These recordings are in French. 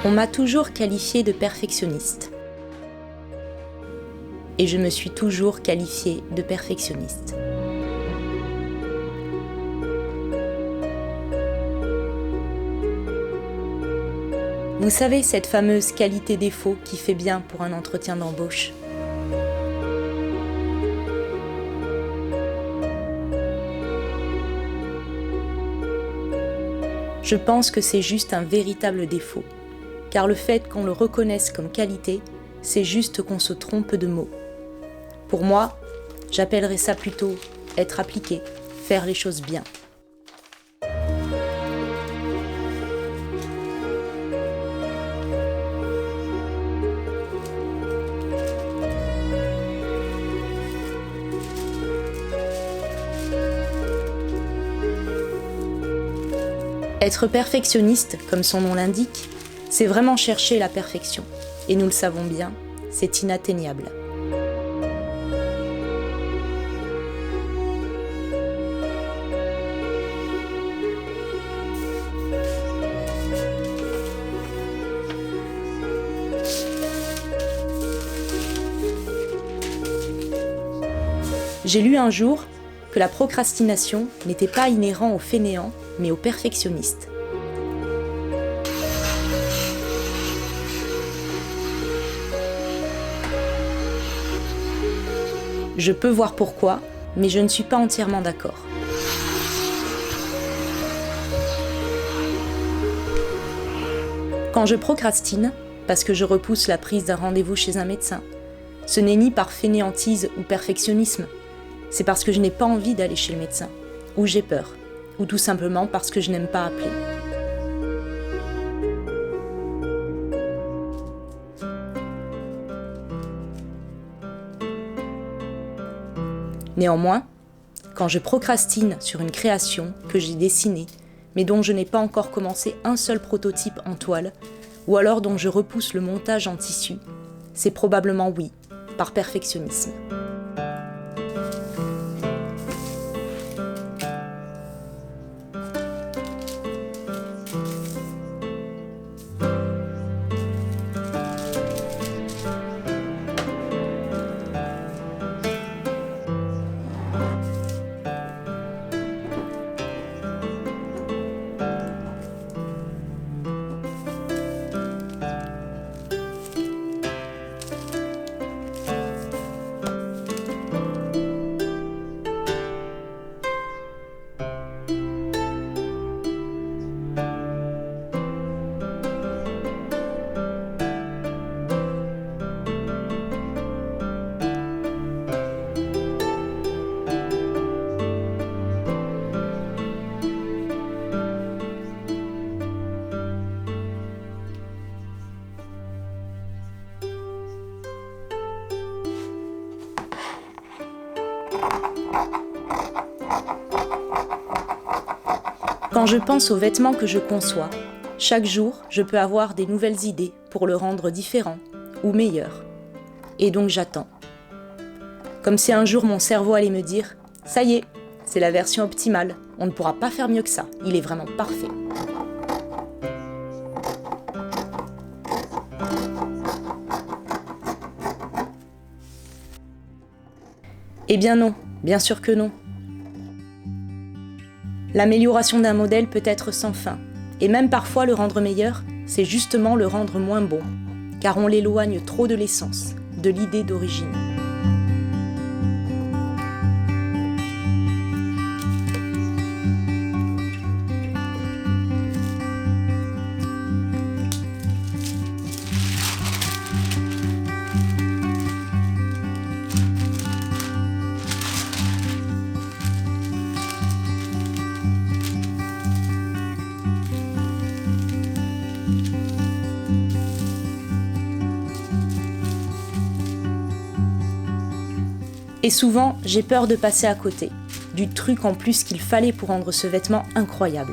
On m'a toujours qualifiée de perfectionniste. Et je me suis toujours qualifiée de perfectionniste. Vous savez, cette fameuse qualité-défaut qui fait bien pour un entretien d'embauche. Je pense que c'est juste un véritable défaut, car le fait qu'on le reconnaisse comme qualité, c'est juste qu'on se trompe de mots. Pour moi, j'appellerais ça plutôt être appliqué, faire les choses bien. Être perfectionniste, comme son nom l'indique, c'est vraiment chercher la perfection. Et nous le savons bien, c'est inatteignable. J'ai lu un jour que la procrastination n'était pas inhérente aux fainéants, mais aux perfectionnistes. Je peux voir pourquoi, mais je ne suis pas entièrement d'accord. Quand je procrastine, parce que je repousse la prise d'un rendez-vous chez un médecin, ce n'est ni par fainéantise ou perfectionnisme, c'est parce que je n'ai pas envie d'aller chez le médecin, ou j'ai peur, ou tout simplement parce que je n'aime pas appeler. Néanmoins, quand je procrastine sur une création que j'ai dessinée, mais dont je n'ai pas encore commencé un seul prototype en toile, ou alors dont je repousse le montage en tissu, c'est probablement oui, par perfectionnisme. Quand je pense aux vêtements que je conçois, chaque jour, je peux avoir des nouvelles idées pour le rendre différent ou meilleur. Et donc j'attends. Comme si un jour mon cerveau allait me dire « Ça y est, c'est la version optimale, on ne pourra pas faire mieux que ça, il est vraiment parfait ». Eh bien non, bien sûr que non. L'amélioration d'un modèle peut être sans fin, et même parfois le rendre meilleur, c'est justement le rendre moins bon, car on l'éloigne trop de l'essence, de l'idée d'origine. Et souvent, j'ai peur de passer à côté, du truc en plus qu'il fallait pour rendre ce vêtement incroyable.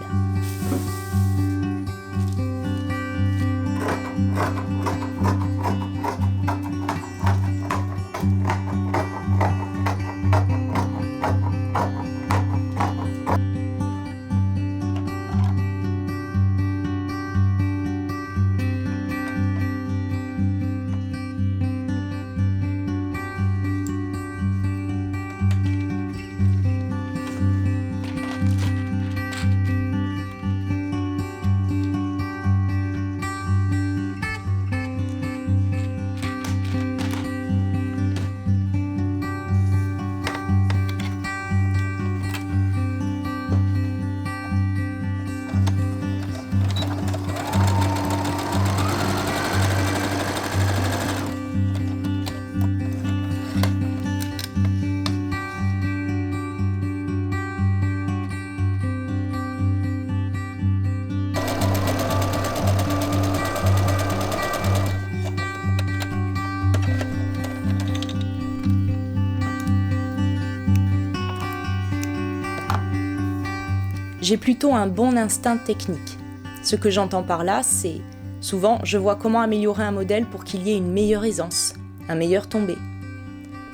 J'ai plutôt un bon instinct technique. Ce que j'entends par là, c'est souvent je vois comment améliorer un modèle pour qu'il y ait une meilleure aisance, un meilleur tombé.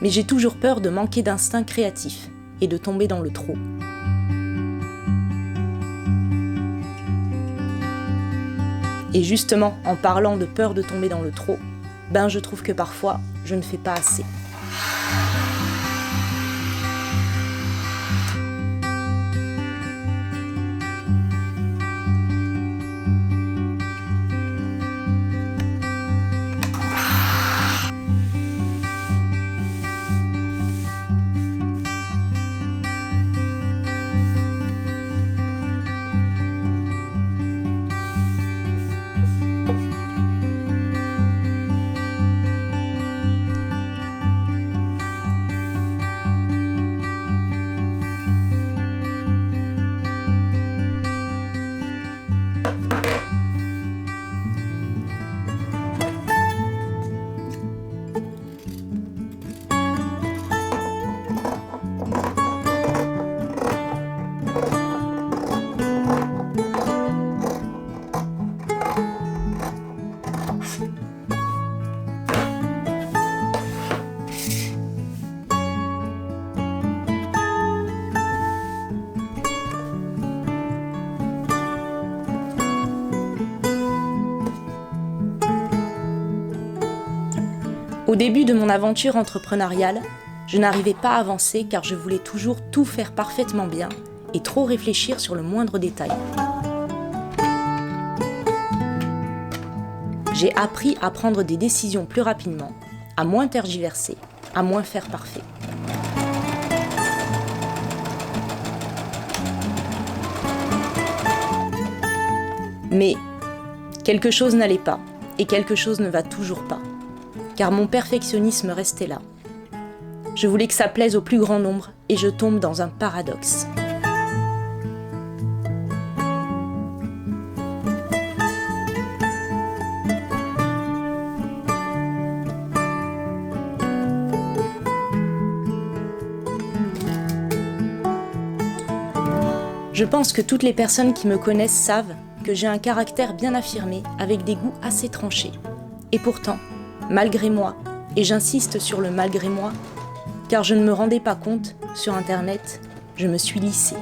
Mais j'ai toujours peur de manquer d'instinct créatif et de tomber dans le trop. Et justement, en parlant de peur de tomber dans le trop, je trouve que parfois, je ne fais pas assez. Au début de mon aventure entrepreneuriale, je n'arrivais pas à avancer car je voulais toujours tout faire parfaitement bien et trop réfléchir sur le moindre détail. J'ai appris à prendre des décisions plus rapidement, à moins tergiverser, à moins faire parfait. Mais quelque chose n'allait pas et quelque chose ne va toujours pas. Car mon perfectionnisme restait là. Je voulais que ça plaise au plus grand nombre et je tombe dans un paradoxe. Je pense que toutes les personnes qui me connaissent savent que j'ai un caractère bien affirmé avec des goûts assez tranchés. Et pourtant, malgré moi, et j'insiste sur le malgré moi, car je ne me rendais pas compte, sur Internet, je me suis lissée.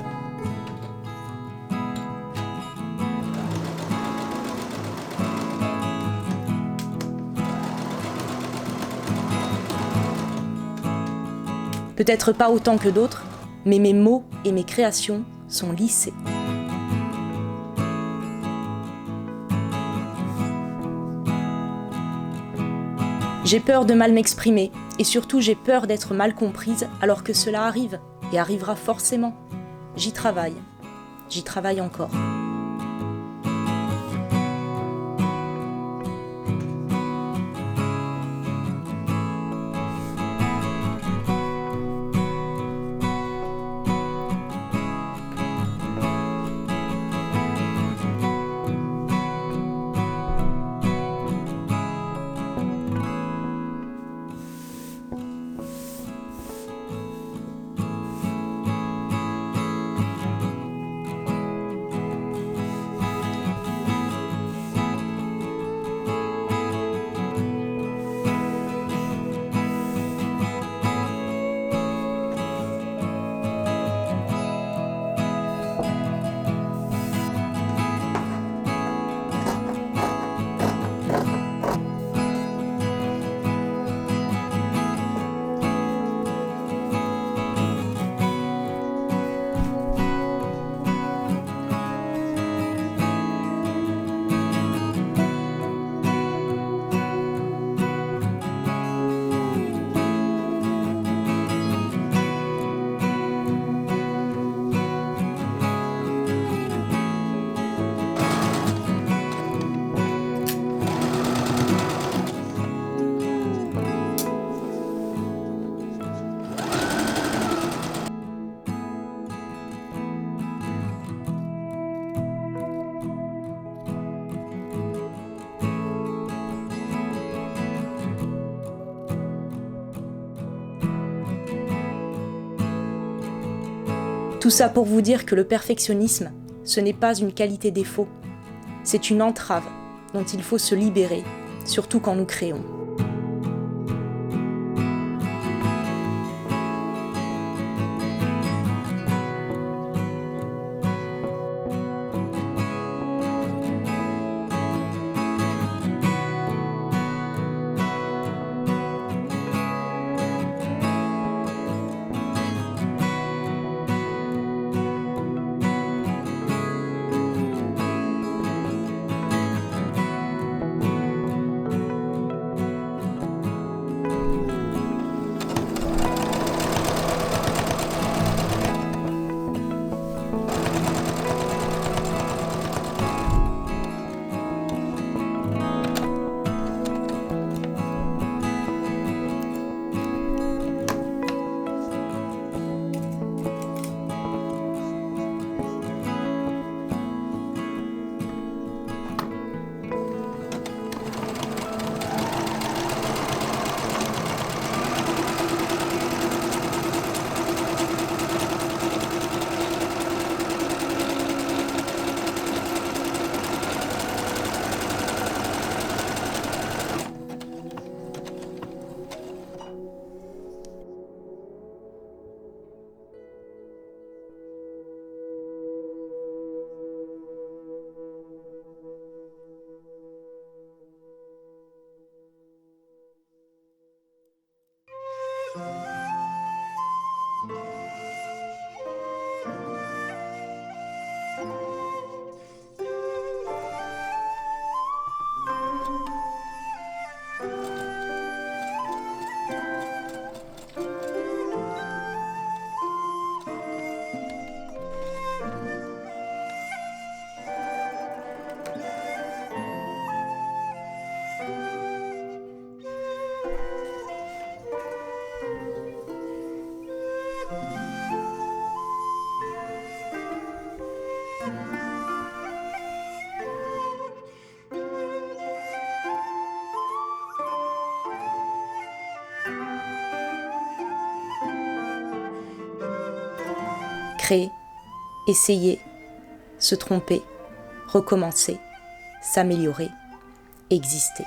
Peut-être pas autant que d'autres, mais mes mots et mes créations sont lissés. J'ai peur de mal m'exprimer et surtout j'ai peur d'être mal comprise alors que cela arrive et arrivera forcément. J'y travaille encore. Tout ça pour vous dire que le perfectionnisme, ce n'est pas une qualité-défaut, c'est une entrave dont il faut se libérer, surtout quand nous créons. Créer, essayer, se tromper, recommencer, s'améliorer, exister.